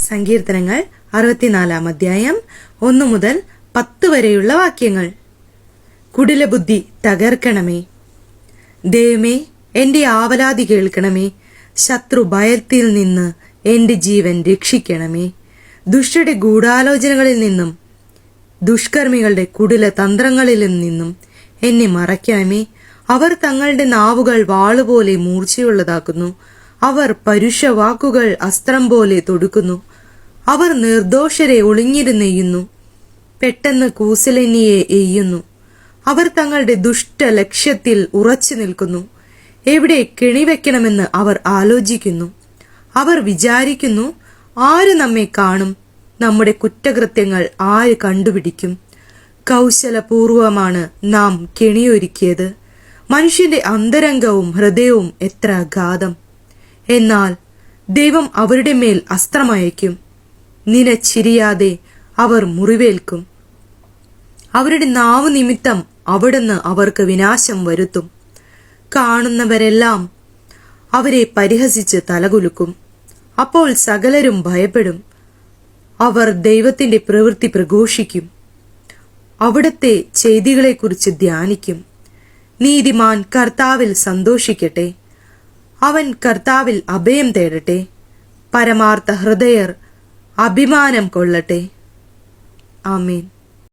സങ്കീർത്തനങ്ങൾ 64 അധ്യായം 1 മുതൽ 10 വരെയുള്ള വാക്യങ്ങൾ. കുടിലബുദ്ധി തകർക്കണമേ. ദൈവമേ, എന്റെ ആവലാതി കേൾക്കണമേ. ശത്രു ഭയത്തിൽ നിന്ന് എന്റെ ജീവൻ രക്ഷിക്കണമേ. ദുഷ്ടരുടെ ഗൂഢാലോചനകളിൽ നിന്നും ദുഷ്കർമ്മികളുടെ കുടില തന്ത്രങ്ങളിൽ നിന്നും എന്നെ മറയ്ക്കണമേ. അവർ തങ്ങളുടെ നാവുകൾ വാളുപോലെ മൂർച്ചയുള്ളതാക്കുന്നു. അവർ പരുഷ വാക്കുകൾ അസ്ത്രം പോലെ തൊടുക്കുന്നു. അവർ നിർദോഷരെ ഒളിഞ്ഞിരുന്നെയ്യുന്നു. പെട്ടെന്ന് കൂസലനിയെ എയ്യുന്നു. അവർ തങ്ങളുടെ ദുഷ്ട ലക്ഷ്യത്തിൽ ഉറച്ചു നിൽക്കുന്നു. എവിടെ കെണിവെക്കണമെന്ന് അവർ ആലോചിക്കുന്നു. അവർ വിചാരിക്കുന്നു, ആര് നമ്മെ കാണും? നമ്മുടെ കുറ്റകൃത്യങ്ങൾ ആര് കണ്ടുപിടിക്കും? കൗശലപൂർവമാണ് നാം കെണിയൊരുക്കിയത്. മനുഷ്യന്റെ അന്തരംഗവും ഹൃദയവും എത്ര അഗാധം! എന്നാൽ ദൈവം അവരുടെ മേൽ അസ്ത്രമയക്കും. നിലച്ചിരിയാതെ അവർ മുറിവേൽക്കും. അവരുടെ നാവ് നിമിത്തം അവിടുന്ന് അവർക്ക് വിനാശം വരുത്തും. കാണുന്നവരെല്ലാം അവരെ പരിഹസിച്ച് തലകുലുക്കും. അപ്പോൾ സകലരും ഭയപ്പെടും. അവർ ദൈവത്തിന്റെ പ്രവൃത്തി പ്രഘോഷിക്കും. അവിടുത്തെ ചെയ്തികളെക്കുറിച്ച് ധ്യാനിക്കും. നീതിമാൻ കർത്താവിൽ സന്തോഷിക്കട്ടെ. അവൻ കർത്താവിൽ അഭയം തേടട്ടെ. പരമാർത്ഥ ഹൃദയർ അഭിമാനം കൊള്ളട്ടെ. ആമേൻ.